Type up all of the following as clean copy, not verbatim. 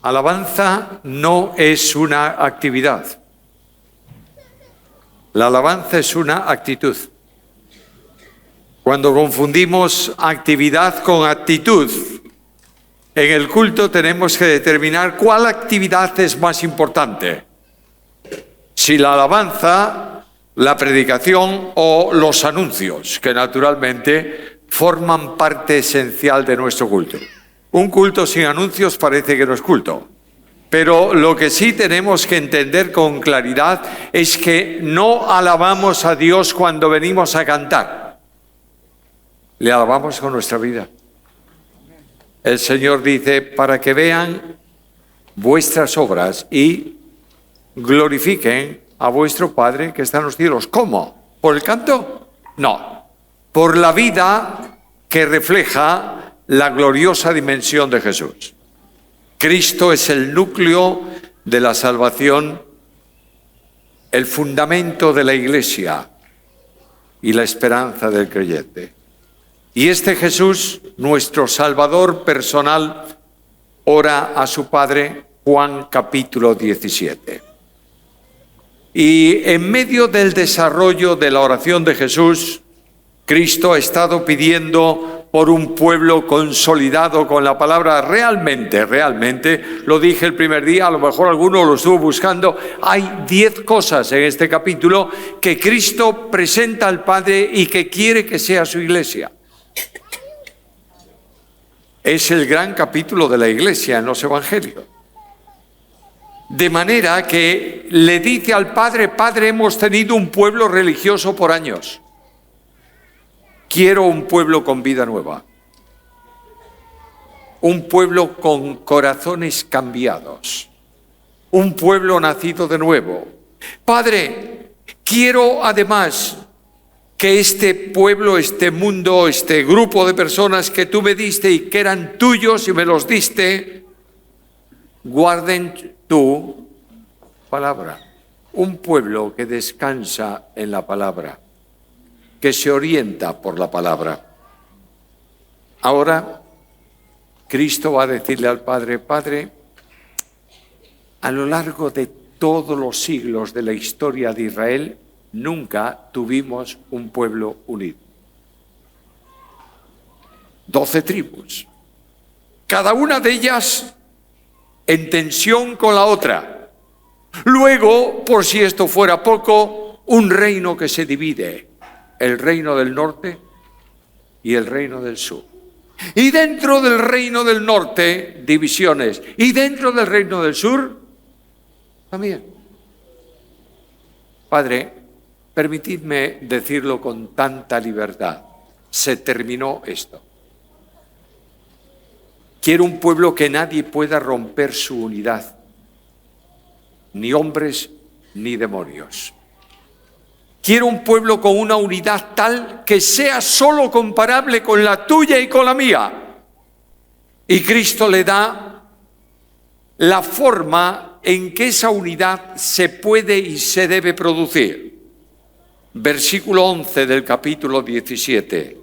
Alabanza no es una actividad. La alabanza es una actitud. Cuando confundimos actividad con actitud, en el culto tenemos que determinar cuál actividad es más importante. Si la alabanza, la predicación o los anuncios, que naturalmente forman parte esencial de nuestro culto. Un culto sin anuncios parece que no es culto. Pero lo que sí tenemos que entender con claridad es que no alabamos a Dios cuando venimos a cantar. Le alabamos con nuestra vida. El Señor dice, para que vean vuestras obras y glorifiquen a vuestro Padre que está en los cielos. ¿Cómo? ¿Por el canto? No. Por la vida que refleja la gloriosa dimensión de Jesús. Cristo es el núcleo de la salvación, el fundamento de la Iglesia y la esperanza del creyente. Y este Jesús, nuestro Salvador personal, ora a su Padre, Juan capítulo 17. Y en medio del desarrollo de la oración de Jesús, Cristo ha estado pidiendo por un pueblo consolidado con la palabra realmente, lo dije el primer día, a lo mejor alguno lo estuvo buscando, hay 10 cosas en este capítulo que Cristo presenta al Padre y que quiere que sea su iglesia. Es el gran capítulo de la iglesia en los evangelios. De manera que le dice al Padre, Padre, hemos tenido un pueblo religioso por años. Quiero un pueblo con vida nueva. Un pueblo con corazones cambiados. Un pueblo nacido de nuevo. Padre, quiero además que este pueblo, este mundo, este grupo de personas que tú me diste y que eran tuyos y me los diste, guarden tu palabra. Un pueblo que descansa en la palabra, que se orienta por la palabra. Ahora, Cristo va a decirle al Padre, Padre, a lo largo de todos los siglos de la historia de Israel, nunca tuvimos un pueblo unido. 12 tribus, cada una de ellas en tensión con la otra. Luego, por si esto fuera poco, un reino que se divide. El reino del norte y el reino del sur. Y dentro del reino del norte, divisiones. Y dentro del reino del sur, también. Padre, permitidme decirlo con tanta libertad. Se terminó esto. Quiero un pueblo que nadie pueda romper su unidad. Ni hombres ni demonios. Quiero un pueblo con una unidad tal que sea solo comparable con la tuya y con la mía. Y Cristo le da la forma en que esa unidad se puede y se debe producir. Versículo 11 del capítulo 17.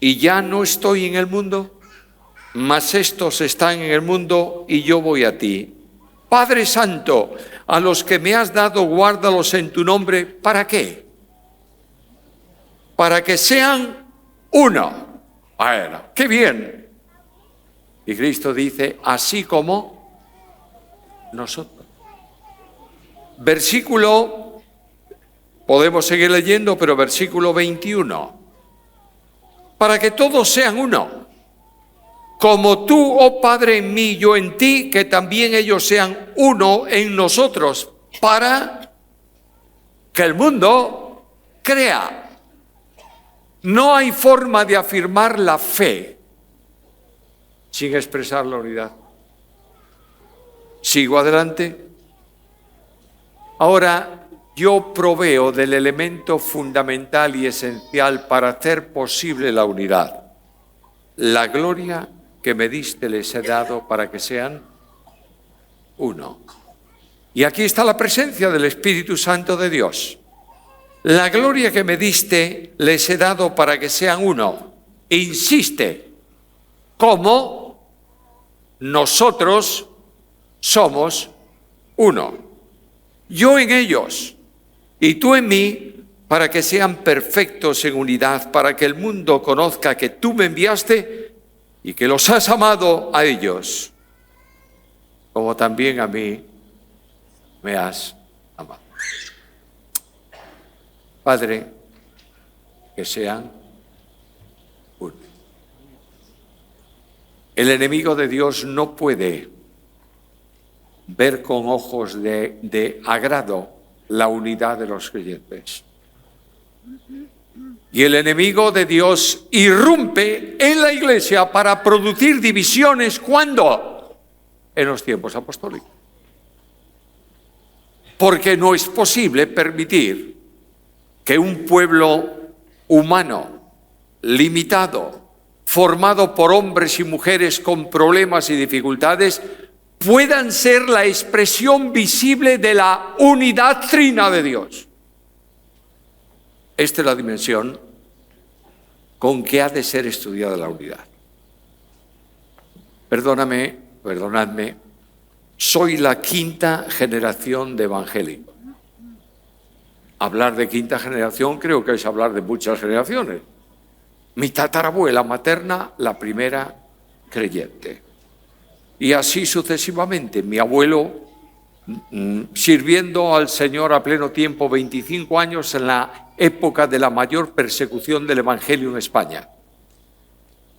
Y ya no estoy en el mundo, mas estos están en el mundo y yo voy a ti. Padre Santo, a los que me has dado, guárdalos en tu nombre. ¿Para qué? Para que sean uno. Bueno, ¡qué bien! Y Cristo dice, así como nosotros. Versículo, podemos seguir leyendo, pero versículo 21. Para que todos sean uno. Como tú, oh Padre, en mí, yo en ti, que también ellos sean uno en nosotros, para que el mundo crea. No hay forma de afirmar la fe sin expresar la unidad. Sigo adelante. Ahora, yo proveo del elemento fundamental y esencial para hacer posible la unidad. La gloria que me diste les he dado para que sean uno. Y aquí está la presencia del Espíritu Santo de Dios. La gloria que me diste les he dado para que sean uno. Insiste, ¿cómo? nosotros somos uno. Yo en ellos y tú en mí, para que sean perfectos en unidad, para que el mundo conozca que tú me enviaste y que los has amado a ellos, como también a mí me has amado. Padre, que sean uno. El enemigo de Dios no puede ver con ojos de agrado la unidad de los creyentes. Y el enemigo de Dios irrumpe en la iglesia para producir divisiones. ¿Cuándo? En los tiempos apostólicos. Porque no es posible permitir que un pueblo humano, limitado, formado por hombres y mujeres con problemas y dificultades, puedan ser la expresión visible de la unidad trina de Dios. Esta es la dimensión con que ha de ser estudiada la unidad. Perdonadme, soy la quinta generación de evangélicos. Hablar de quinta generación creo que es hablar de muchas generaciones. Mi tatarabuela materna, la primera creyente. Y así sucesivamente. Mi abuelo, sirviendo al Señor a pleno tiempo, 25 años en la época de la mayor persecución del Evangelio en España.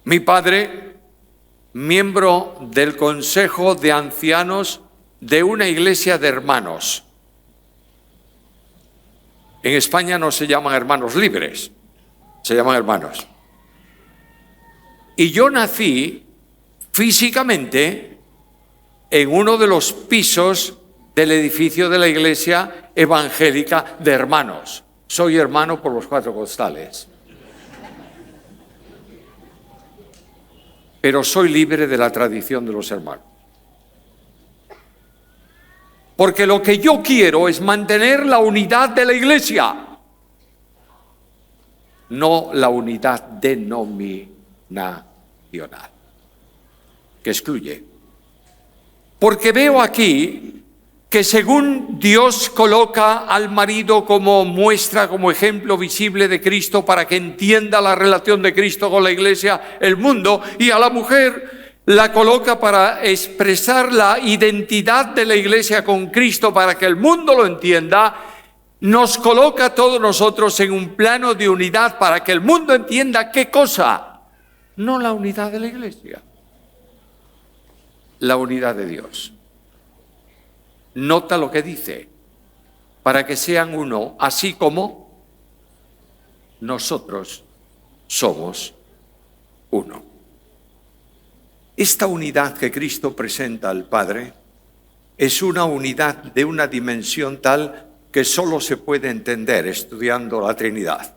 Mi padre, miembro del Consejo de Ancianos de una iglesia de hermanos. En España no se llaman hermanos libres, se llaman hermanos. Y yo nací físicamente en uno de los pisos del edificio de la iglesia evangélica de hermanos. Soy hermano por los 4 costales. Pero soy libre de la tradición de los hermanos. Porque lo que yo quiero es mantener la unidad de la iglesia, no la unidad denominacional, que excluye. Porque veo aquí que según Dios coloca al marido como muestra, como ejemplo visible de Cristo para que entienda la relación de Cristo con la iglesia, el mundo, y a la mujer la coloca para expresar la identidad de la iglesia con Cristo para que el mundo lo entienda, nos coloca a todos nosotros en un plano de unidad para que el mundo entienda ¿qué cosa? No la unidad de la iglesia, la unidad de Dios. Nota lo que dice, para que sean uno, así como nosotros somos uno. Esta unidad que Cristo presenta al Padre es una unidad de una dimensión tal que solo se puede entender estudiando la Trinidad.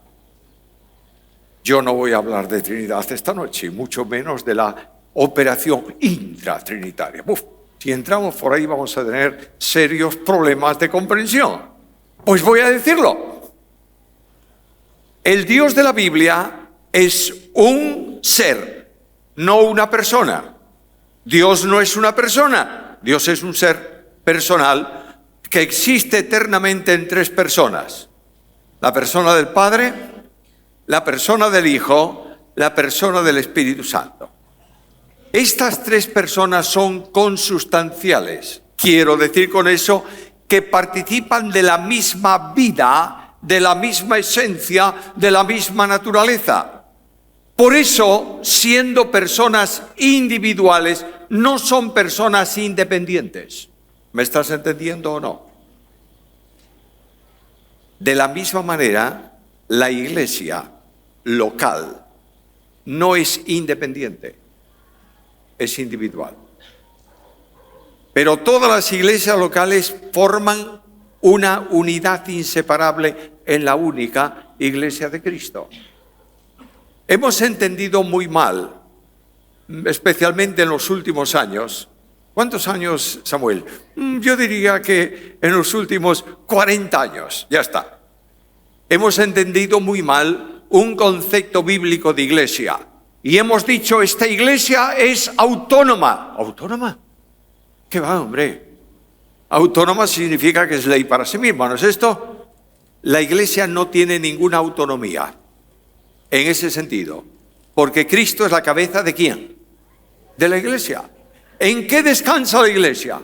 Yo no voy a hablar de Trinidad esta noche, y mucho menos de la operación intratrinitaria. Si entramos por ahí vamos a tener serios problemas de comprensión. Pues voy a decirlo. El Dios de la Biblia es un ser, no una persona. Dios no es una persona, Dios es un ser personal que existe eternamente en 3 personas. La persona del Padre, la persona del Hijo, la persona del Espíritu Santo. Estas 3 personas son consustanciales. Quiero decir con eso que participan de la misma vida, de la misma esencia, de la misma naturaleza. Por eso, siendo personas individuales, no son personas independientes. ¿Me estás entendiendo o no? De la misma manera, la iglesia local no es independiente, es individual. Pero todas las iglesias locales forman una unidad inseparable en la única iglesia de Cristo. Hemos entendido muy mal, especialmente en los últimos años. ¿Cuántos años, Samuel? Yo diría que en los últimos 40 años, ya está. Hemos entendido muy mal un concepto bíblico de iglesia. y hemos dicho, esta iglesia es autónoma. ¿Autónoma? ¿Qué va, hombre? Autónoma significa que es ley para sí misma, ¿no es esto? La iglesia no tiene ninguna autonomía en ese sentido, porque Cristo es la cabeza ¿de quién? De la iglesia. ¿En qué descansa la iglesia?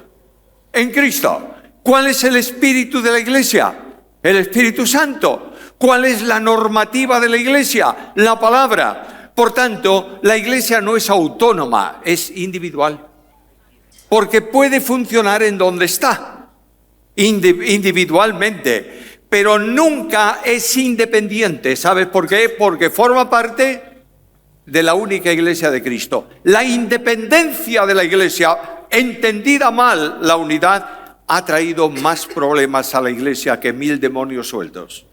En Cristo. ¿Cuál es el espíritu de la iglesia? El Espíritu Santo. ¿Cuál es la normativa de la iglesia? La palabra. Por tanto, la iglesia no es autónoma, es individual. Porque puede funcionar en donde está, individualmente, pero nunca es independiente. ¿Sabes por qué? Porque forma parte de la única iglesia de Cristo. La independencia de la iglesia, entendida mal la unidad, ha traído más problemas a la iglesia que 1000 demonios sueltos.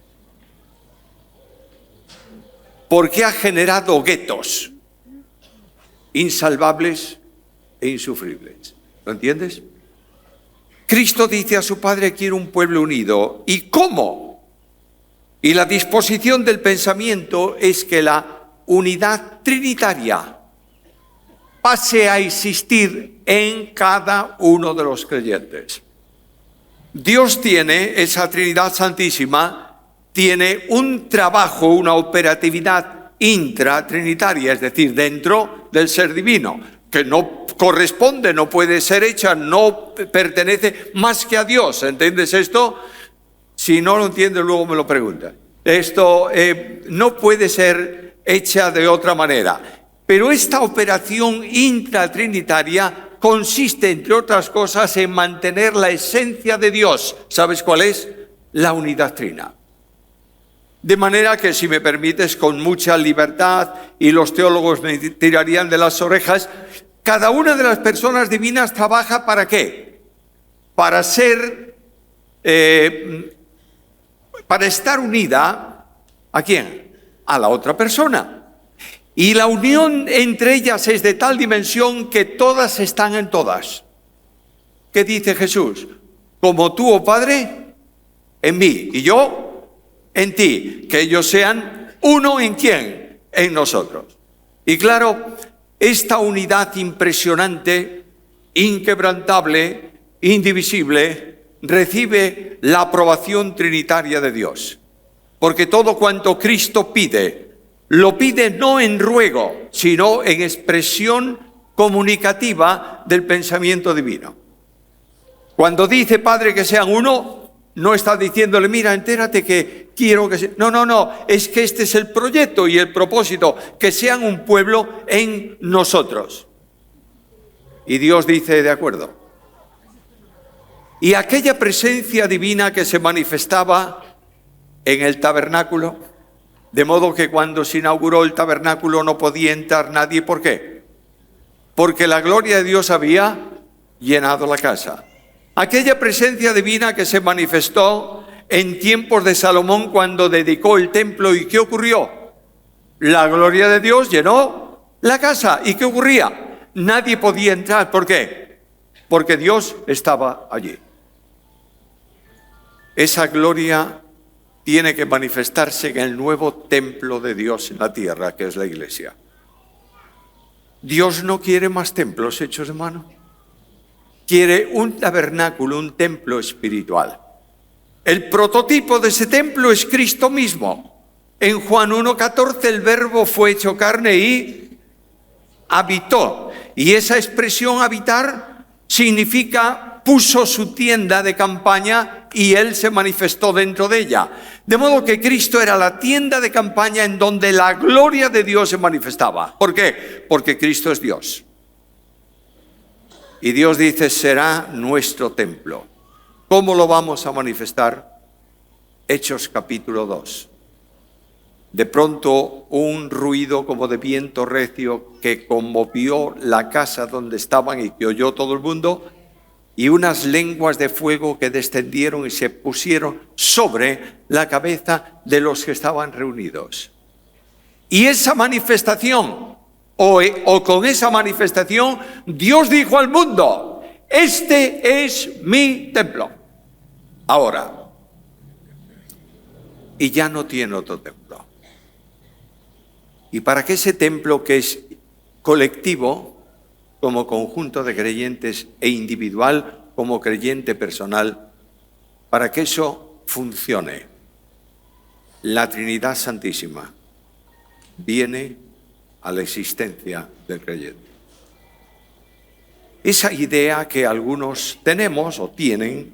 Porque ha generado guetos insalvables e insufribles. ¿Lo entiendes? Cristo dice a su Padre: quiero un pueblo unido. ¿Y cómo? Y la disposición del pensamiento es que la unidad trinitaria pase a existir en cada uno de los creyentes. Dios tiene, esa Trinidad Santísima, tiene un trabajo, una operatividad intratrinitaria, es decir, dentro del ser divino, que no corresponde, no puede ser hecha, no pertenece más que a Dios. ¿Entiendes esto? Si no lo entiendes, luego me lo preguntas. Esto no puede ser hecha de otra manera. Pero esta operación intratrinitaria consiste, entre otras cosas, en mantener la esencia de Dios. ¿Sabes cuál es? La unidad trina. De manera que, si me permites, con mucha libertad, y los teólogos me tirarían de las orejas, cada una de las personas divinas trabaja ¿para qué? Para ser, para estar unida, ¿a quién? A la otra persona. Y la unión entre ellas es de tal dimensión que todas están en todas. ¿Qué dice Jesús? Como tú, oh Padre, en mí, y yo en ti, que ellos sean uno en quién, en nosotros. Y claro, esta unidad impresionante, inquebrantable, indivisible, recibe la aprobación trinitaria de Dios. Porque todo cuanto Cristo pide, lo pide no en ruego, sino en expresión comunicativa del pensamiento divino. Cuando dice Padre que sean uno, no está diciéndole, mira, entérate que quiero que sea... No, es que este es el proyecto y el propósito, que sean un pueblo en nosotros. Y Dios dice, de acuerdo. Y aquella presencia divina que se manifestaba en el tabernáculo, de modo que cuando se inauguró el tabernáculo no podía entrar nadie. ¿Por qué? Porque la gloria de Dios había llenado la casa. Aquella presencia divina que se manifestó en tiempos de Salomón cuando dedicó el templo. ¿Y qué ocurrió? La gloria de Dios llenó la casa. ¿Y qué ocurría? Nadie podía entrar. ¿Por qué? Porque Dios estaba allí. Esa gloria tiene que manifestarse en el nuevo templo de Dios en la tierra, que es la iglesia. Dios no quiere más templos hechos de mano. Quiere un tabernáculo, un templo espiritual. El prototipo de ese templo es Cristo mismo. En Juan 1:14 el Verbo fue hecho carne y habitó. Y esa expresión habitar significa puso su tienda de campaña y Él se manifestó dentro de ella. De modo que Cristo era la tienda de campaña en donde la gloria de Dios se manifestaba. ¿Por qué? Porque Cristo es Dios. Y Dios dice, será nuestro templo. ¿Cómo lo vamos a manifestar? Hechos capítulo 2. De pronto un ruido como de viento recio que conmovió la casa donde estaban y que oyó todo el mundo, y unas lenguas de fuego que descendieron y se pusieron sobre la cabeza de los que estaban reunidos. Y esa manifestación, o con esa manifestación, Dios dijo al mundo, este es mi templo. Ahora, y ya no tiene otro templo. Y para que ese templo, que es colectivo, como conjunto de creyentes, e individual como creyente personal, para que eso funcione, la Trinidad Santísima viene a la existencia del creyente. Esa idea que algunos tenemos o tienen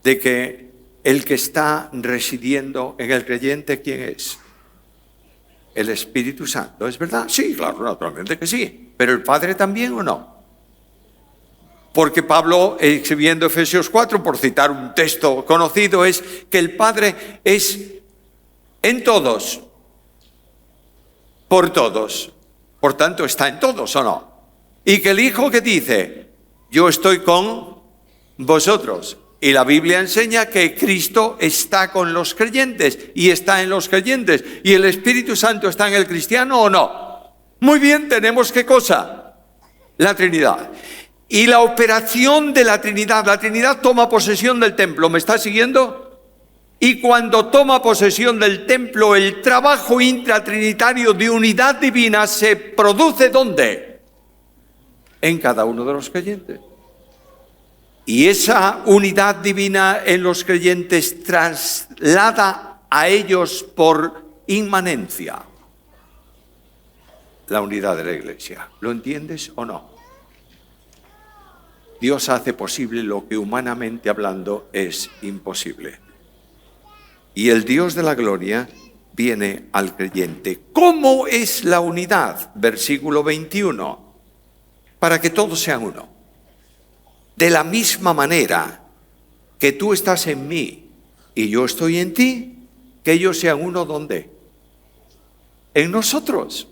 de que el que está residiendo en el creyente, ¿quién es? El Espíritu Santo, ¿es verdad? Sí, claro, naturalmente que sí. ¿Pero el Padre también o no? Porque Pablo, escribiendo Efesios 4, por citar un texto conocido, es que el Padre es en todos, por todos. Por tanto, está en todos, ¿o no? Y que el Hijo, que dice, yo estoy con vosotros. Y la Biblia enseña que Cristo está con los creyentes y está en los creyentes. ¿Y el Espíritu Santo está en el cristiano o no? Muy bien, tenemos ¿qué cosa? La Trinidad. Y la operación de la Trinidad toma posesión del templo. ¿Me está siguiendo? Y cuando toma posesión del templo, el trabajo intratrinitario de unidad divina se produce ¿dónde? En cada uno de los creyentes. Y esa unidad divina en los creyentes traslada a ellos por inmanencia la unidad de la Iglesia. ¿Lo entiendes o no? Dios hace posible lo que humanamente hablando es imposible. Y el Dios de la gloria viene al creyente. ¿Cómo es la unidad? Versículo 21. Para que todos sean uno. De la misma manera que tú estás en mí y yo estoy en ti, que ellos sean uno, ¿dónde? En nosotros.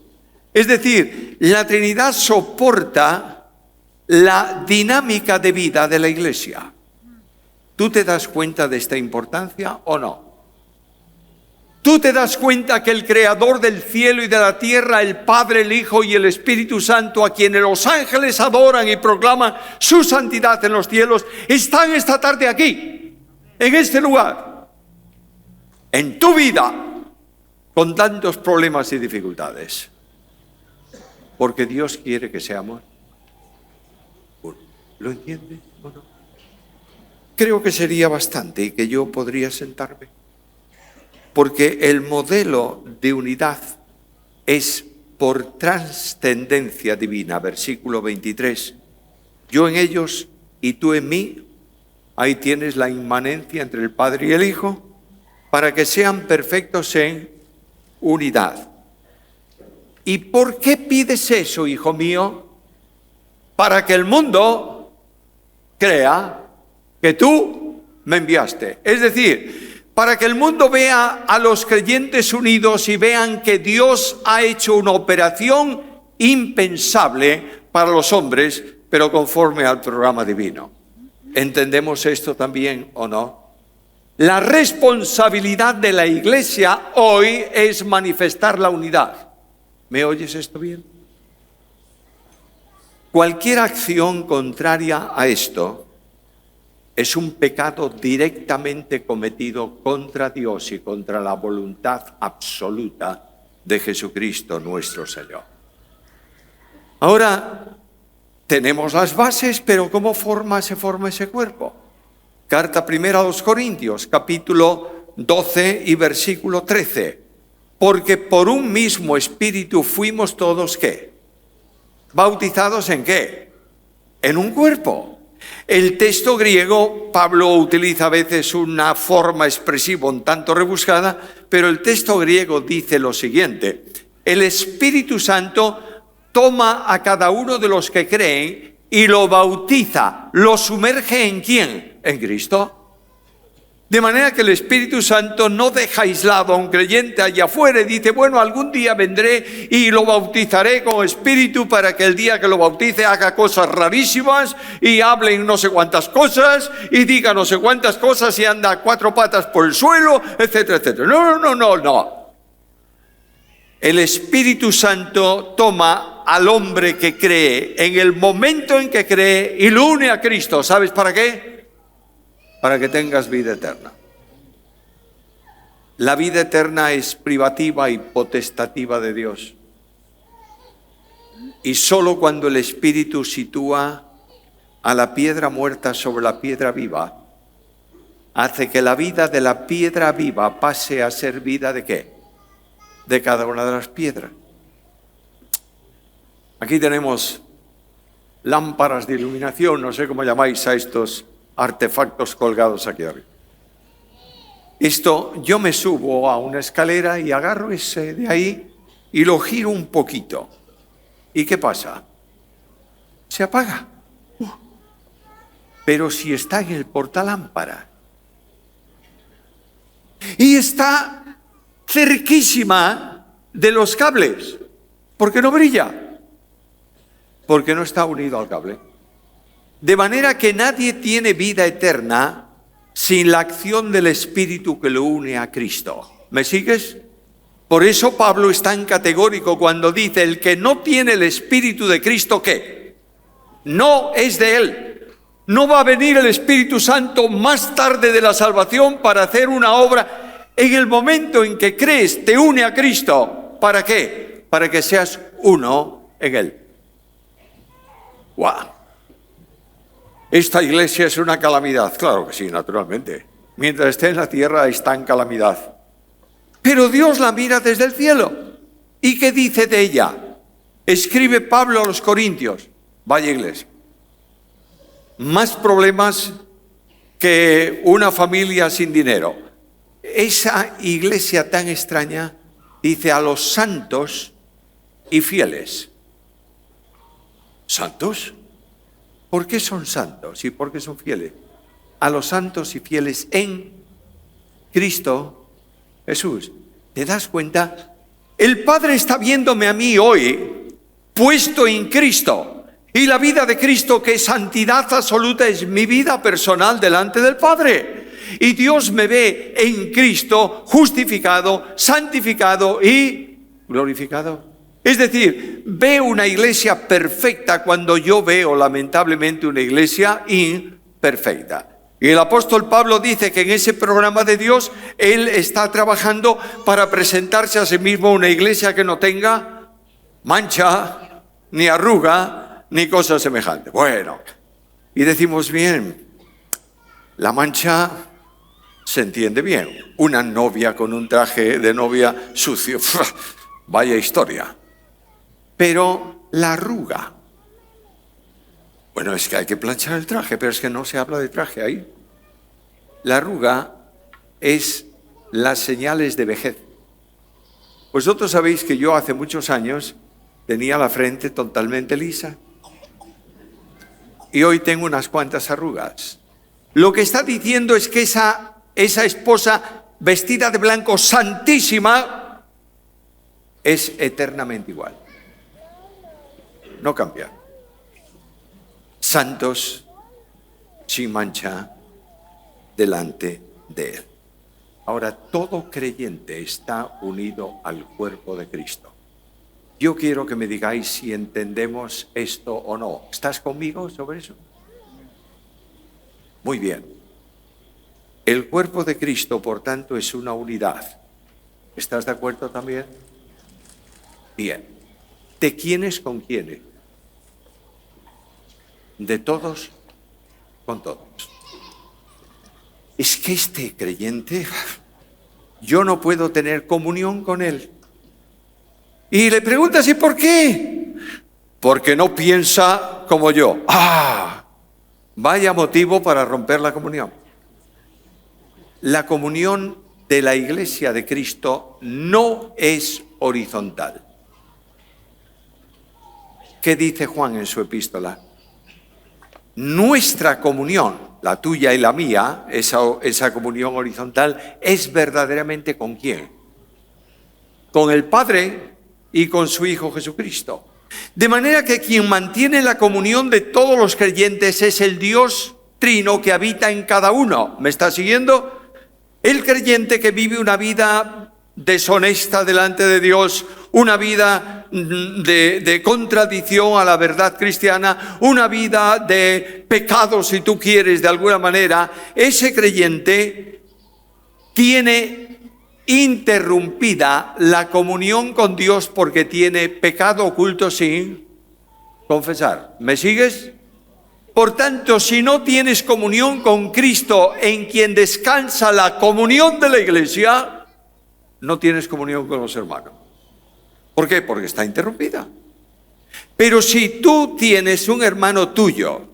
Es decir, la Trinidad soporta la dinámica de vida de la Iglesia. ¿Tú te das cuenta de esta importancia o no? ¿Tú te das cuenta que el Creador del cielo y de la tierra, el Padre, el Hijo y el Espíritu Santo, a quienes los ángeles adoran y proclaman su santidad en los cielos, están esta tarde aquí, en este lugar, en tu vida, con tantos problemas y dificultades? Porque Dios quiere que seamos uno. ¿Lo entiendes o no? Creo que sería bastante y que yo podría sentarme. Porque el modelo de unidad es por trascendencia divina. Versículo 23. Yo en ellos y tú en mí. Ahí tienes la inmanencia entre el Padre y el Hijo, para que sean perfectos en unidad. ¿Y por qué pides eso, hijo mío? Para que el mundo crea que tú me enviaste. Es decir, para que el mundo vea a los creyentes unidos y vean que Dios ha hecho una operación impensable para los hombres, pero conforme al programa divino. ¿Entendemos esto también o no? La responsabilidad de la Iglesia hoy es manifestar la unidad. ¿Me oyes esto bien? Cualquier acción contraria a esto es un pecado directamente cometido contra Dios y contra la voluntad absoluta de Jesucristo nuestro Señor. Ahora, tenemos las bases, pero ¿cómo se forma ese cuerpo? Carta primera a los Corintios, capítulo 12 y versículo 13. Porque por un mismo espíritu fuimos todos, ¿qué? ¿Bautizados en qué? En un cuerpo. El texto griego, Pablo utiliza a veces una forma expresiva un tanto rebuscada, pero el texto griego dice lo siguiente: el Espíritu Santo toma a cada uno de los que creen y lo bautiza, lo sumerge ¿en quién? En Cristo. De manera que el Espíritu Santo no deja aislado a un creyente allá afuera y dice, bueno, algún día vendré y lo bautizaré con Espíritu para que el día que lo bautice haga cosas rarísimas y hable no sé cuántas cosas y diga no sé cuántas cosas y anda a 4 patas por el suelo, etcétera, etcétera. No. El Espíritu Santo toma al hombre que cree en el momento en que cree y lo une a Cristo. ¿Sabes para qué? Para que tengas vida eterna. La vida eterna es privativa y potestativa de Dios. Y solo cuando el Espíritu sitúa a la piedra muerta sobre la piedra viva, hace que la vida de la piedra viva pase a ser vida ¿de qué? De cada una de las piedras. Aquí tenemos lámparas de iluminación, no sé cómo llamáis a estos artefactos colgados aquí arriba. Esto, yo me subo a una escalera y agarro ese de ahí y lo giro un poquito. ¿Y qué pasa? Se apaga. Pero si está en el portalámpara y está cerquísima de los cables, ¿por qué no brilla? Porque no está unido al cable. De manera que nadie tiene vida eterna sin la acción del Espíritu que lo une a Cristo. ¿Me sigues? Por eso Pablo es tan categórico cuando dice: el que no tiene el Espíritu de Cristo, ¿qué? No es de él. No va a venir el Espíritu Santo más tarde de la salvación para hacer una obra. En el momento en que crees, te une a Cristo. ¿Para qué? Para que seas uno en él. ¡Guau! Esta iglesia es una calamidad. Claro que sí, naturalmente. Mientras esté en la tierra está en calamidad. Pero Dios la mira desde el cielo. ¿Y qué dice de ella? Escribe Pablo a los Corintios. Vaya iglesia. Más problemas que una familia sin dinero. Esa iglesia tan extraña dice: a los santos y fieles. ¿Santos? ¿Por qué son santos y por qué son fieles? A los santos y fieles en Cristo Jesús. ¿Te das cuenta? El Padre está viéndome a mí hoy puesto en Cristo. Y la vida de Cristo, que es santidad absoluta, es mi vida personal delante del Padre. Y Dios me ve en Cristo justificado, santificado y glorificado. Es decir, ve una iglesia perfecta cuando yo veo lamentablemente una iglesia imperfecta. Y el apóstol Pablo dice que en ese programa de Dios, él está trabajando para presentarse a sí mismo una iglesia que no tenga mancha, ni arruga, ni cosa semejante. Bueno, y decimos bien, la mancha se entiende bien. Una novia con un traje de novia sucio, vaya historia. Pero la arruga, bueno, es que hay que planchar el traje, pero es que no se habla de traje ahí. La arruga es las señales de vejez. Vosotros sabéis que yo hace muchos años tenía la frente totalmente lisa. Y hoy tengo unas cuantas arrugas. Lo que está diciendo es que esa esposa vestida de blanco, santísima, es eternamente igual. No cambia. Santos, sin mancha, delante de Él. Ahora, todo creyente está unido al cuerpo de Cristo. Yo quiero que me digáis si entendemos esto o no. ¿Estás conmigo sobre eso? Muy bien. El cuerpo de Cristo, por tanto, es una unidad. ¿Estás de acuerdo también? Bien. ¿De quiénes con quiénes? De todos con todos. Es que este creyente, yo no puedo tener comunión con él. Y le preguntas: ¿y por qué? Porque no piensa como yo. Vaya motivo para romper la comunión. La comunión de la Iglesia de Cristo no es horizontal. ¿Qué dice Juan en su epístola? Nuestra comunión, la tuya y la mía, esa comunión horizontal, es verdaderamente ¿con quién? Con el Padre y con su Hijo Jesucristo. De manera que quien mantiene la comunión de todos los creyentes es el Dios trino que habita en cada uno. ¿Me está siguiendo? El creyente que vive una vida deshonesta delante de Dios, una vida de contradicción a la verdad cristiana, una vida de pecado, si tú quieres, de alguna manera, ese creyente tiene interrumpida la comunión con Dios porque tiene pecado oculto sin confesar. ¿Me sigues? Por tanto, si no tienes comunión con Cristo, en quien descansa la comunión de la iglesia, no tienes comunión con los hermanos. ¿Por qué? Porque está interrumpida. Pero si tú tienes un hermano tuyo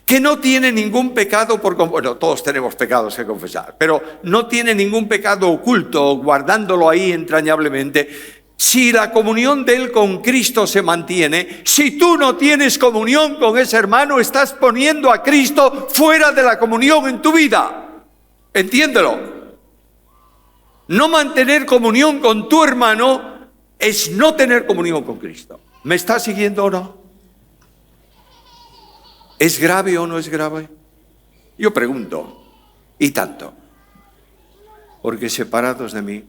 que no tiene ningún pecado bueno, todos tenemos pecados que confesar, pero no tiene ningún pecado oculto, guardándolo ahí entrañablemente, si la comunión de él con Cristo se mantiene, si tú no tienes comunión con ese hermano, estás poniendo a Cristo fuera de la comunión en tu vida. Entiéndelo. No mantener comunión con tu hermano es no tener comunión con Cristo. ¿Me estás siguiendo o no? ¿Es grave o no es grave? Yo pregunto, y tanto, porque separados de mí,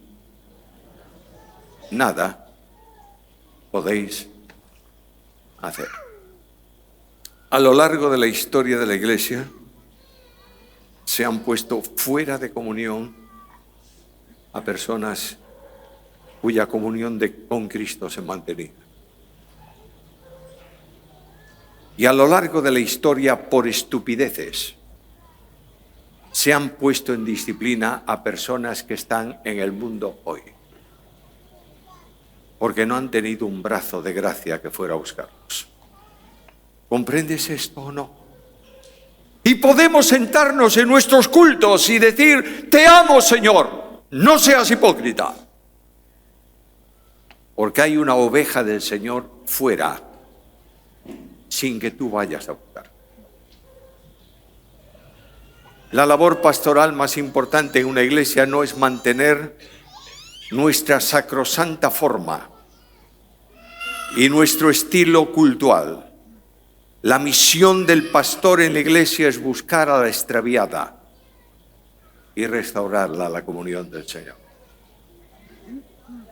nada podéis hacer. A lo largo de la historia de la Iglesia, se han puesto fuera de comunión a personas cuya comunión con Cristo se mantenía. Y a lo largo de la historia, por estupideces, se han puesto en disciplina a personas que están en el mundo hoy, porque no han tenido un brazo de gracia que fuera a buscarlos. ¿Comprendes esto o no? Y podemos sentarnos en nuestros cultos y decir, te amo, Señor, no seas hipócrita, porque hay una oveja del Señor fuera, sin que tú vayas a buscar. La labor pastoral más importante en una iglesia no es mantener nuestra sacrosanta forma y nuestro estilo cultural. La misión del pastor en la iglesia es buscar a la extraviada y restaurarla a la comunión del Señor.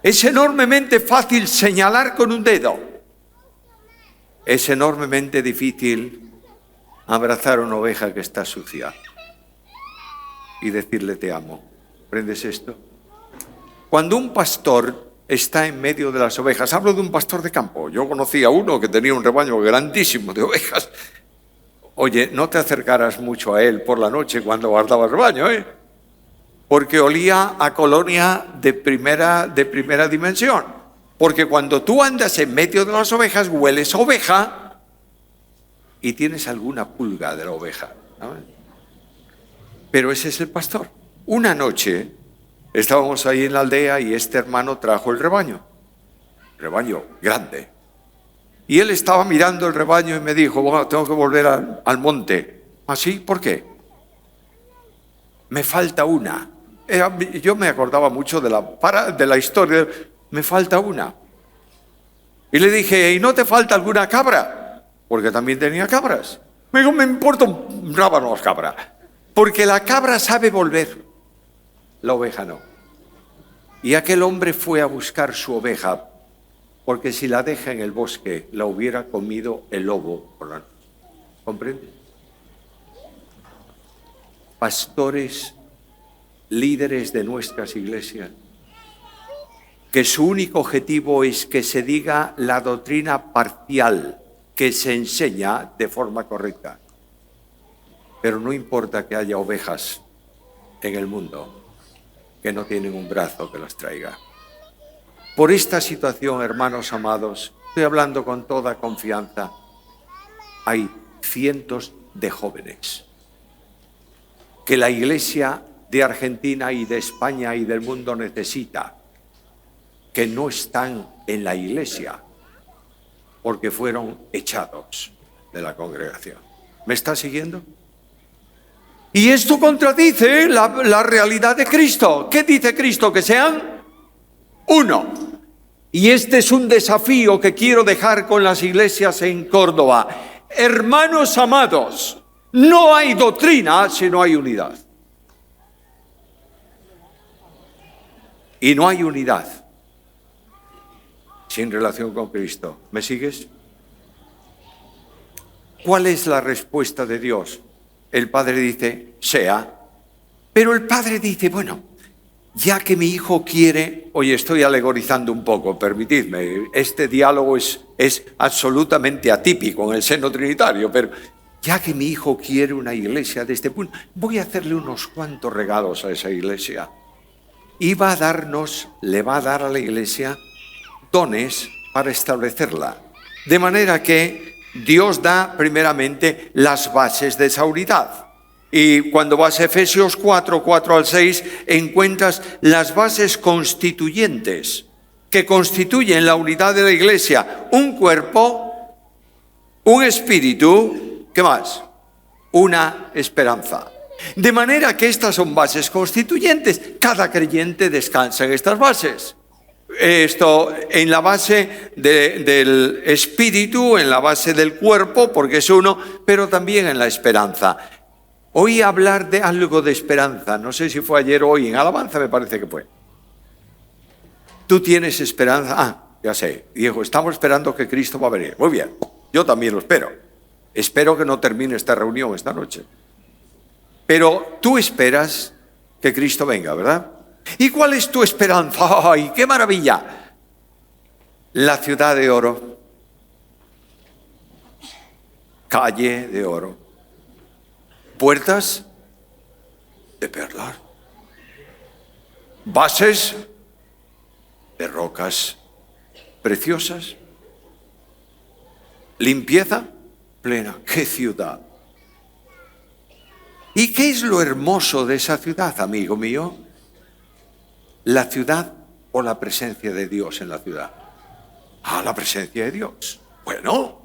Es enormemente fácil señalar con un dedo. Es enormemente difícil abrazar a una oveja que está sucia y decirle te amo. ¿Comprendes esto? Cuando un pastor está en medio de las ovejas, hablo de un pastor de campo. Yo conocí a uno que tenía un rebaño grandísimo de ovejas. Oye, no te acercaras mucho a él por la noche cuando guardaba el rebaño, porque olía a colonia de primera dimensión. Porque cuando tú andas en medio de las ovejas, hueles a oveja y tienes alguna pulga de la oveja, ¿no? Pero ese es el pastor. Una noche estábamos ahí en la aldea y este hermano trajo el rebaño grande. Y él estaba mirando el rebaño y me dijo, bueno, tengo que volver al monte. ¿Ah, sí? ¿Por qué? Me falta una. Yo me acordaba mucho de la historia. Me falta una. Y le dije, ¿y no te falta alguna cabra? Porque también tenía cabras. Me dijo, me importa un rábano las cabras. Porque la cabra sabe volver, la oveja no. Y aquel hombre fue a buscar su oveja, porque si la deja en el bosque, la hubiera comido el lobo por la noche. ¿Comprende? Pastores, líderes de nuestras iglesias, que su único objetivo es que se diga la doctrina parcial que se enseña de forma correcta. Pero no importa que haya ovejas en el mundo que no tienen un brazo que las traiga. Por esta situación, hermanos amados, estoy hablando con toda confianza, hay cientos de jóvenes que la iglesia de Argentina y de España y del mundo necesita, que no están en la iglesia porque fueron echados de la congregación. ¿Me está siguiendo? Y esto contradice la realidad de Cristo. ¿Qué dice Cristo? Que sean uno. Y este es un desafío que quiero dejar con las iglesias en Córdoba. Hermanos amados, no hay doctrina si no hay unidad. Y no hay unidad sin relación con Cristo. ¿Me sigues? ¿Cuál es la respuesta de Dios? El Padre dice, sea. Pero el Padre dice, bueno, ya que mi hijo quiere, hoy estoy alegorizando un poco, permitidme, este diálogo es absolutamente atípico en el seno trinitario, pero ya que mi hijo quiere una iglesia de este punto, voy a hacerle unos cuantos regalos a esa iglesia. Y le va a dar a la iglesia dones para establecerla. De manera que Dios da primeramente las bases de esa unidad. Y cuando vas a Efesios 4 al 6, encuentras las bases constituyentes que constituyen la unidad de la iglesia. Un cuerpo, un espíritu, ¿qué más? Una esperanza. De manera que estas son bases constituyentes. Cada creyente descansa en estas bases. Esto en la base del espíritu, en la base del cuerpo, porque es uno, pero también en la esperanza. Oí hablar de algo de esperanza, no sé si fue ayer o hoy, en alabanza me parece que fue. ¿Tú tienes esperanza? Ah, ya sé, Diego, estamos esperando que Cristo va a venir. Muy bien, yo también lo espero. Espero que no termine esta reunión esta noche. Pero tú esperas que Cristo venga, ¿verdad? ¿Y cuál es tu esperanza? ¡Ay, qué maravilla! La ciudad de oro, calle de oro, puertas de perlas, bases de rocas preciosas, limpieza plena. ¡Qué ciudad! ¿Y qué es lo hermoso de esa ciudad, amigo mío? ¿La ciudad o la presencia de Dios en la ciudad? Ah, la presencia de Dios. Bueno,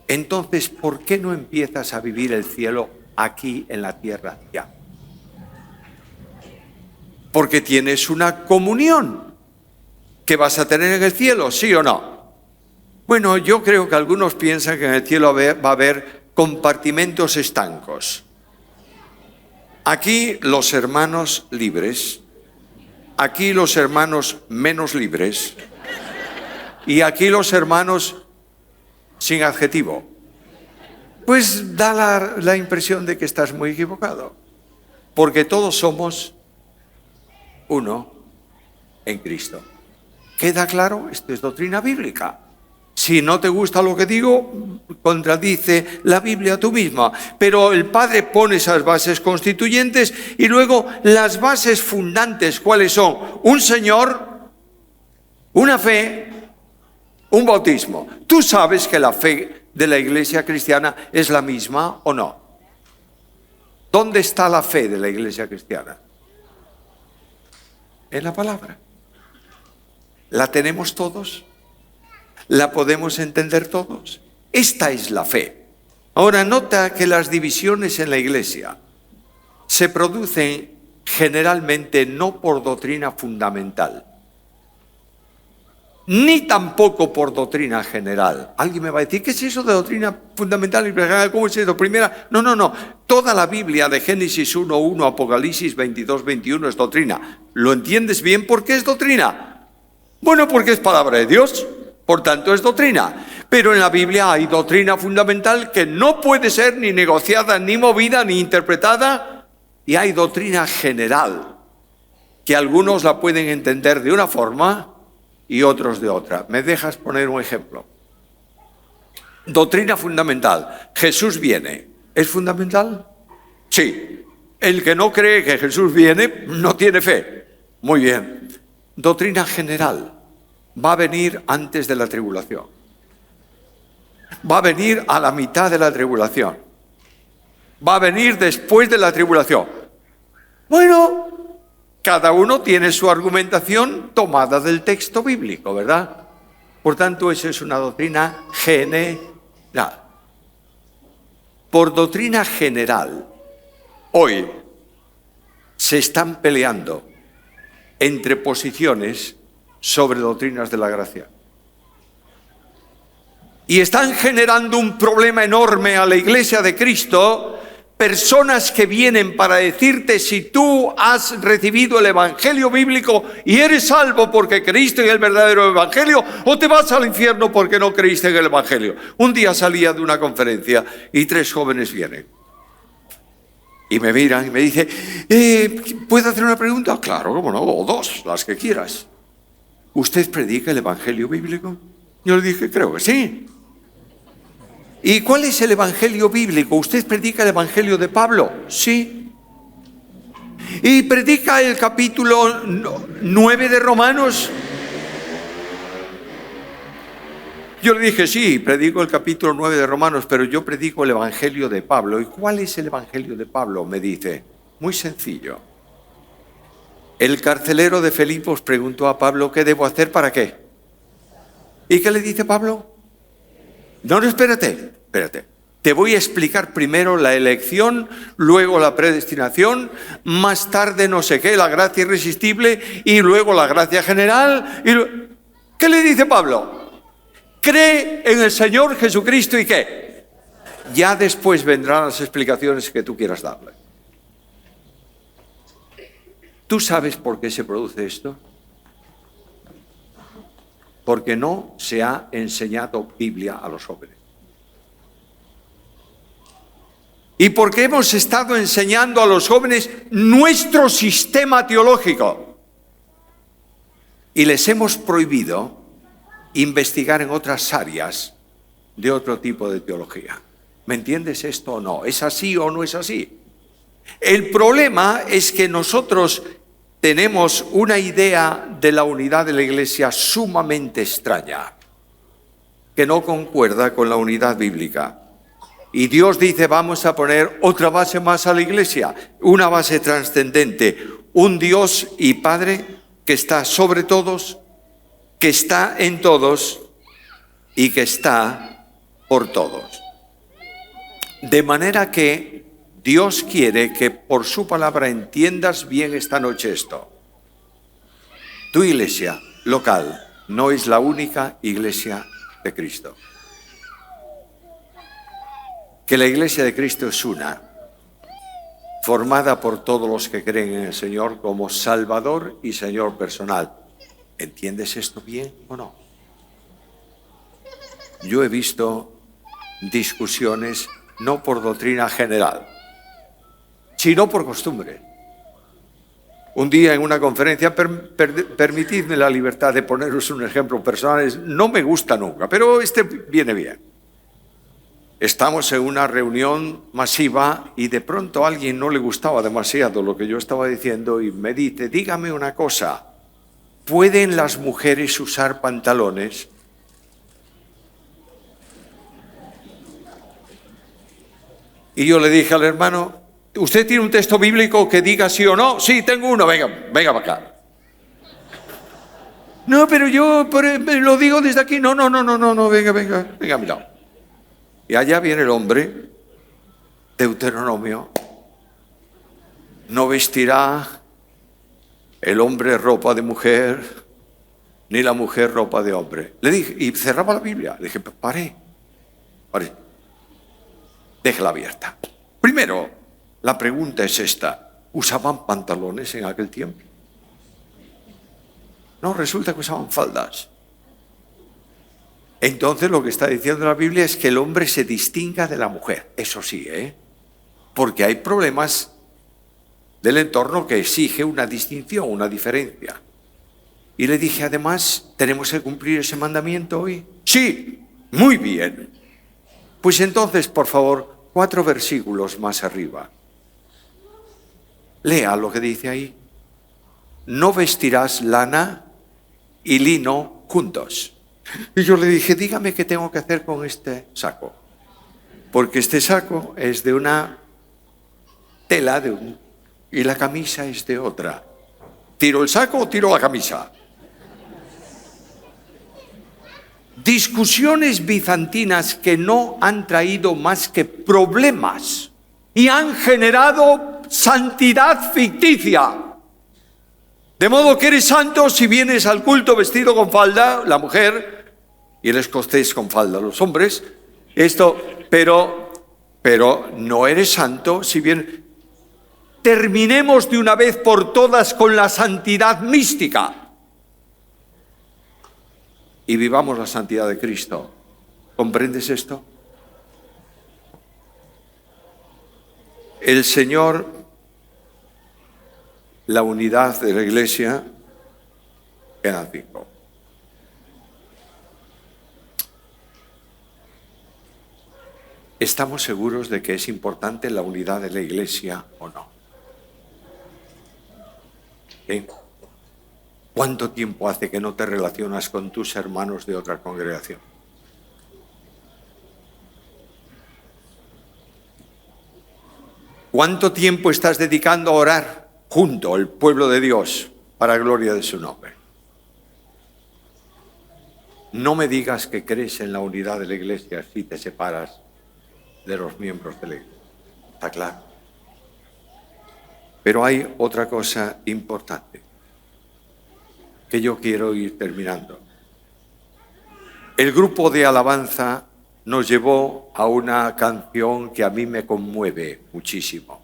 entonces, ¿por qué no empiezas a vivir el cielo aquí en la tierra ya? Porque tienes una comunión que vas a tener en el cielo, ¿sí o no? Bueno, yo creo que algunos piensan que en el cielo va a haber compartimentos estancos. Aquí los hermanos libres, aquí los hermanos menos libres y aquí los hermanos sin adjetivo. Pues da la impresión de que estás muy equivocado, porque todos somos uno en Cristo. ¿Queda claro? Esto es doctrina bíblica. Si no te gusta lo que digo, contradice la Biblia tú misma. Pero el Padre pone esas bases constituyentes y luego las bases fundantes, ¿cuáles son? Un Señor, una fe, un bautismo. ¿Tú sabes que la fe de la iglesia cristiana es la misma o no? ¿Dónde está la fe de la iglesia cristiana? En la palabra. ¿La tenemos todos? ¿La podemos entender todos? Esta es la fe. Ahora, nota que las divisiones en la iglesia se producen generalmente no por doctrina fundamental, ni tampoco por doctrina general. Alguien me va a decir, ¿qué es eso de doctrina fundamental y general? ¿Cómo es eso? Primera, no. Toda la Biblia de Génesis 1:1, Apocalipsis 22:21 es doctrina. ¿Lo entiendes bien? ¿Por qué es doctrina? Bueno, porque es palabra de Dios. Por tanto, es doctrina. Pero en la Biblia hay doctrina fundamental que no puede ser ni negociada, ni movida, ni interpretada. Y hay doctrina general, que algunos la pueden entender de una forma y otros de otra. ¿Me dejas poner un ejemplo? Doctrina fundamental. Jesús viene. ¿Es fundamental? Sí. El que no cree que Jesús viene no tiene fe. Muy bien. Doctrina general. Va a venir antes de la tribulación. Va a venir a la mitad de la tribulación. Va a venir después de la tribulación. Bueno, cada uno tiene su argumentación tomada del texto bíblico, ¿verdad? Por tanto, esa es una doctrina general. Por doctrina general, hoy se están peleando entre posiciones sobre doctrinas de la gracia. Y están generando un problema enorme a la Iglesia de Cristo, personas que vienen para decirte si tú has recibido el Evangelio bíblico y eres salvo porque creíste en el verdadero Evangelio, o te vas al infierno porque no creíste en el Evangelio. Un día salía de una conferencia y 3 jóvenes vienen. Y me miran y me dice, ¿puedo hacer una pregunta? Claro, cómo no, o dos, las que quieras. ¿Usted predica el Evangelio bíblico? Yo le dije, creo que sí. ¿Y cuál es el Evangelio bíblico? ¿Usted predica el Evangelio de Pablo? Sí. ¿Y predica el capítulo 9 de Romanos? Yo le dije, sí, predico el capítulo 9 de Romanos, pero yo predico el Evangelio de Pablo. ¿Y cuál es el Evangelio de Pablo? Me dice, muy sencillo. El carcelero de Filipos preguntó a Pablo, ¿qué debo hacer para qué? ¿Y qué le dice Pablo? No, espérate. Te voy a explicar primero la elección, luego la predestinación, más tarde no sé qué, la gracia irresistible y luego la gracia general. ¿Qué le dice Pablo? Cree en el Señor Jesucristo y ¿qué? Ya después vendrán las explicaciones que tú quieras darle. ¿Tú sabes por qué se produce esto? Porque no se ha enseñado Biblia a los jóvenes. Y porque hemos estado enseñando a los jóvenes nuestro sistema teológico. Y les hemos prohibido investigar en otras áreas de otro tipo de teología. ¿Me entiendes esto o no? ¿Es así o no es así? El problema es que nosotros tenemos una idea de la unidad de la Iglesia sumamente extraña, que no concuerda con la unidad bíblica. Y Dios dice, vamos a poner otra base más a la Iglesia, una base trascendente, un Dios y Padre que está sobre todos, que está en todos y que está por todos. De manera que Dios quiere que por su palabra entiendas bien esta noche esto. Tu iglesia local no es la única iglesia de Cristo. Que la iglesia de Cristo es una, formada por todos los que creen en el Señor como Salvador y Señor personal. ¿Entiendes esto bien o no? Yo he visto discusiones no por doctrina general, sino por costumbre. Un día en una conferencia, permitidme la libertad de poneros un ejemplo personal, no me gusta nunca, pero este viene bien. Estamos en una reunión masiva y de pronto a alguien no le gustaba demasiado lo que yo estaba diciendo y me dice, dígame una cosa, ¿pueden las mujeres usar pantalones? Y yo le dije al hermano, ¿usted tiene un texto bíblico que diga sí o no? Sí, tengo uno, venga para acá. No, pero yo lo digo desde aquí, no, venga a mi lado. Y allá viene el hombre, Deuteronomio, no vestirá el hombre ropa de mujer, ni la mujer ropa de hombre. Le dije, y cerraba la Biblia, le dije, pare, déjela abierta. Primero, la pregunta es esta, ¿usaban pantalones en aquel tiempo? No, resulta que usaban faldas. Entonces lo que está diciendo la Biblia es que el hombre se distinga de la mujer, eso sí, porque hay problemas del entorno que exige una distinción, una diferencia. Y le dije, además, ¿tenemos que cumplir ese mandamiento hoy? Sí, muy bien. Pues entonces, por favor, 4 versículos más arriba. Lea lo que dice ahí. No vestirás lana y lino juntos. Y yo le dije, dígame qué tengo que hacer con este saco. Porque este saco es de una tela y la camisa es de otra. ¿Tiro el saco o tiro la camisa? Discusiones bizantinas que no han traído más que problemas y han generado santidad ficticia. De modo que eres santo si vienes al culto vestido con falda, la mujer, y el escocés con falda, los hombres. Pero no eres santo si vienes. Terminemos de una vez por todas con la santidad mística y vivamos la santidad de Cristo. ¿Comprendes esto? el Señor la unidad de la Iglesia, quedan 5. ¿Estamos seguros de que es importante la unidad de la Iglesia o no? ¿Cuánto tiempo hace que no te relacionas con tus hermanos de otra congregación? ¿Cuánto tiempo estás dedicando a orar junto al pueblo de Dios para gloria de su nombre? No me digas que crees en la unidad de la Iglesia si te separas de los miembros de la Iglesia. Está claro. Pero hay otra cosa importante que yo quiero ir terminando. El grupo de alabanza nos llevó a una canción que a mí me conmueve muchísimo.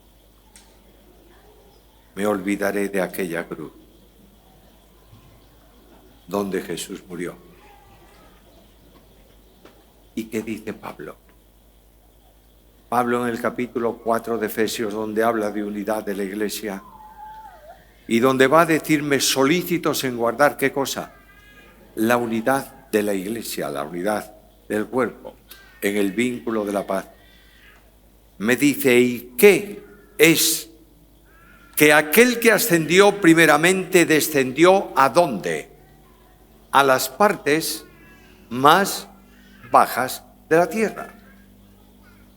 Me olvidaré de aquella cruz donde Jesús murió. ¿Y qué dice Pablo? Pablo en el capítulo 4 de Efesios, donde habla de unidad de la Iglesia y donde va a decirme solícitos en guardar, ¿qué cosa? La unidad de la Iglesia, la unidad del cuerpo, en el vínculo de la paz. Me dice, ¿y qué es? Que aquel que ascendió primeramente descendió ¿a dónde? A las partes más bajas de la tierra.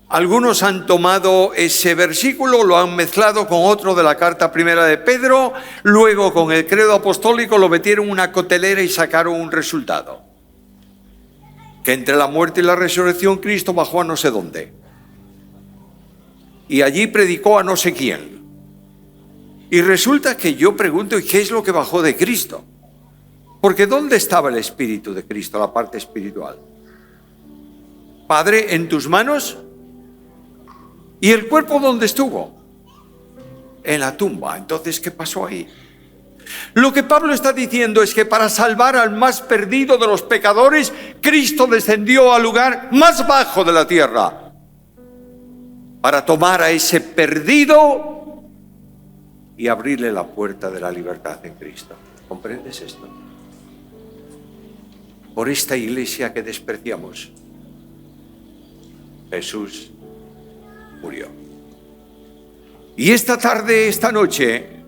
Algunos han tomado ese versículo, lo han mezclado con otro de la carta primera de Pedro, luego con el credo apostólico lo metieron en una cotelera y sacaron un resultado. Que entre la muerte y la resurrección Cristo bajó a no sé dónde. Y allí predicó a no sé quién. Y resulta que yo pregunto, ¿y qué es lo que bajó de Cristo? Porque ¿dónde estaba el Espíritu de Cristo, la parte espiritual? Padre, en tus manos. ¿Y el cuerpo dónde estuvo? En la tumba. Entonces, ¿qué pasó ahí? Lo que Pablo está diciendo es que para salvar al más perdido de los pecadores, Cristo descendió al lugar más bajo de la tierra para tomar a ese perdido y abrirle la puerta de la libertad en Cristo. ¿Comprendes esto? Por esta iglesia que despreciamos, Jesús murió. Y esta tarde, esta noche,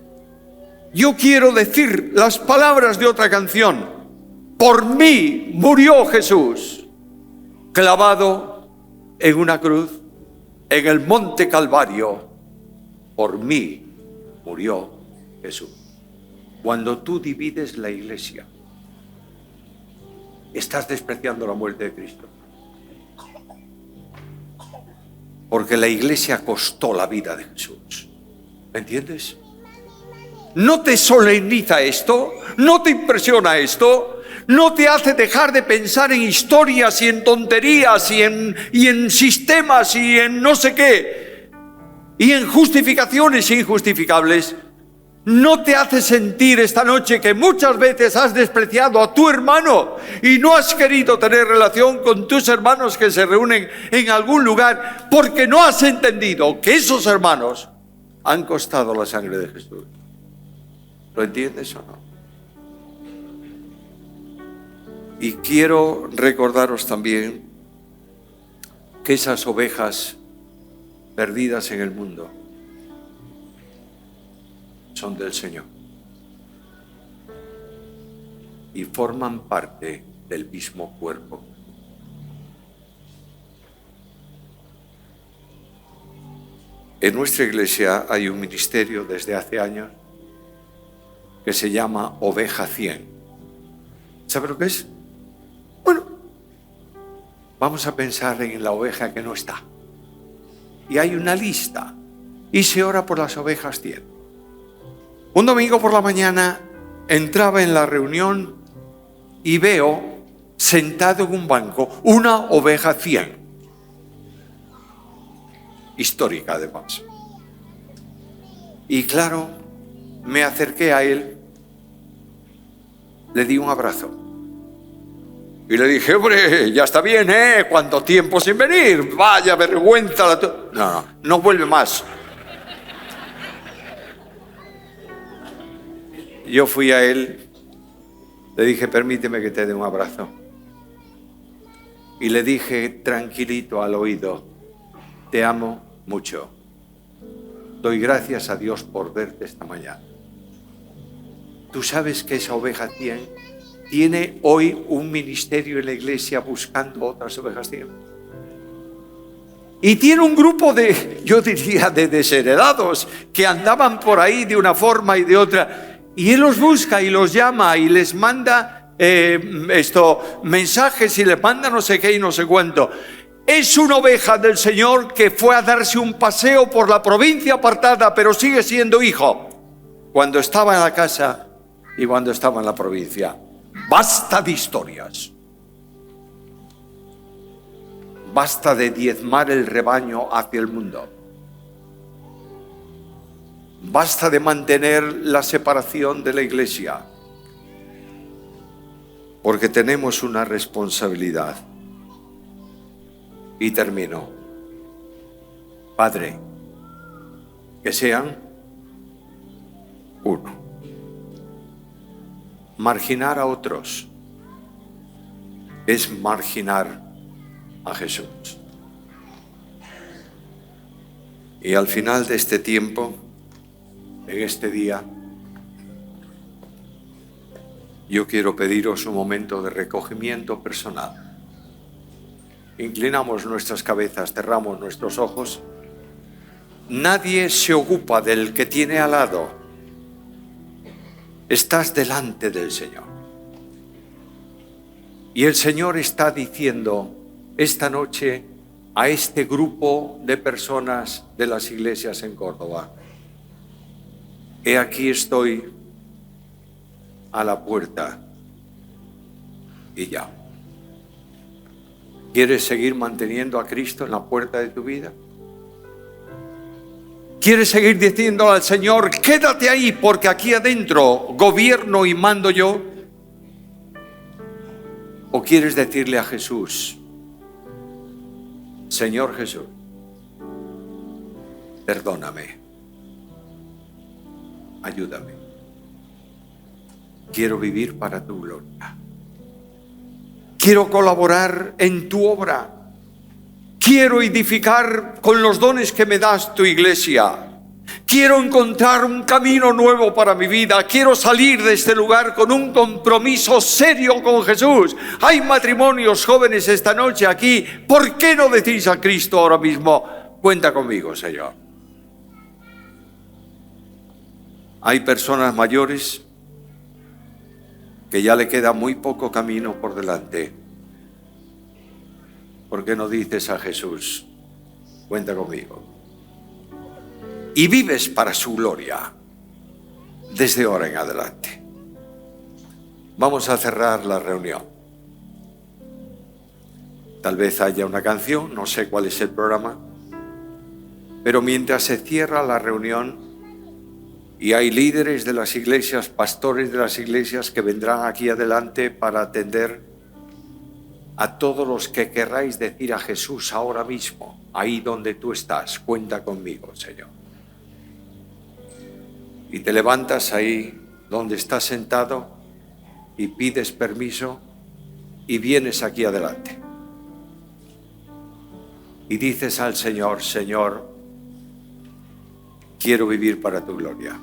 yo quiero decir las palabras de otra canción. Por mí murió Jesús, clavado en una cruz, en el monte Calvario. Por mí murió Jesús. Cuando tú divides la iglesia, estás despreciando la muerte de Cristo. Porque la iglesia costó la vida de Jesús. ¿Me entiendes? ¿No te solemniza esto? ¿No te impresiona esto? ¿No te hace dejar de pensar en historias y en tonterías y en sistemas y en no sé qué? Y en justificaciones injustificables. ¿No te hace sentir esta noche que muchas veces has despreciado a tu hermano y no has querido tener relación con tus hermanos que se reúnen en algún lugar porque no has entendido que esos hermanos han costado la sangre de Jesús? ¿Lo entiendes o no? Y quiero recordaros también que esas ovejas perdidas en el mundo son del Señor y forman parte del mismo cuerpo. En nuestra iglesia hay un ministerio desde hace años que se llama Oveja 100. ¿Sabe lo que es? Bueno, vamos a pensar en la oveja que no está. Y hay una lista y se ora por las ovejas 100. Un domingo por la mañana entraba en la reunión y veo sentado en un banco una oveja 100. Histórica además. Y claro, me acerqué a él, le di un abrazo. Y le dije, hombre, ya está bien, ¿eh? ¿Cuánto tiempo sin venir? Vaya vergüenza. No vuelve más. yo fui a él, le dije, permíteme que te dé un abrazo. Y le dije tranquilito al oído, te amo mucho. Doy gracias a Dios por verte esta mañana. ¿Tú sabes que esa oveja tiene hoy un ministerio en la iglesia buscando otras ovejas 100? Y tiene un grupo de, yo diría, de desheredados que andaban por ahí de una forma y de otra. Y él los busca y los llama y les manda mensajes y les manda no sé qué y no sé cuánto. Es una oveja del Señor que fue a darse un paseo por la provincia apartada, pero sigue siendo hijo cuando estaba en la casa y cuando estaba en la provincia. Basta de historias. Basta de diezmar el rebaño hacia el mundo. Basta de mantener la separación de la iglesia. Porque tenemos una responsabilidad. Y termino. Padre, que sean uno. Marginar a otros es marginar a Jesús. Y al final de este tiempo, en este día, yo quiero pediros un momento de recogimiento personal. Inclinamos nuestras cabezas, cerramos nuestros ojos. Nadie se ocupa del que tiene al lado. Estás delante del Señor. Y el Señor está diciendo esta noche a este grupo de personas de las iglesias en Córdoba: he aquí estoy a la puerta y ya. ¿Quieres seguir manteniendo a Cristo en la puerta de tu vida? ¿Quieres seguir diciendo al Señor, quédate ahí porque aquí adentro gobierno y mando yo? ¿O quieres decirle a Jesús, Señor Jesús, perdóname, ayúdame, quiero vivir para tu gloria, quiero colaborar en tu obra, quiero edificar con los dones que me das tu iglesia, quiero encontrar un camino nuevo para mi vida, quiero salir de este lugar con un compromiso serio con Jesús. Hay matrimonios jóvenes esta noche aquí, ¿por qué no decís a Cristo ahora mismo, cuenta conmigo, Señor? Hay personas mayores que ya le queda muy poco camino por delante. ¿Por qué no dices a Jesús, cuenta conmigo? Y vives para su gloria desde ahora en adelante. Vamos a cerrar la reunión. Tal vez haya una canción, no sé cuál es el programa, pero mientras se cierra la reunión y hay líderes de las iglesias, pastores de las iglesias que vendrán aquí adelante para atender a todos los que querráis decir a Jesús ahora mismo, ahí donde tú estás, cuenta conmigo, Señor. Y te levantas ahí donde estás sentado y pides permiso y vienes aquí adelante. Y dices al Señor, Señor, quiero vivir para tu gloria.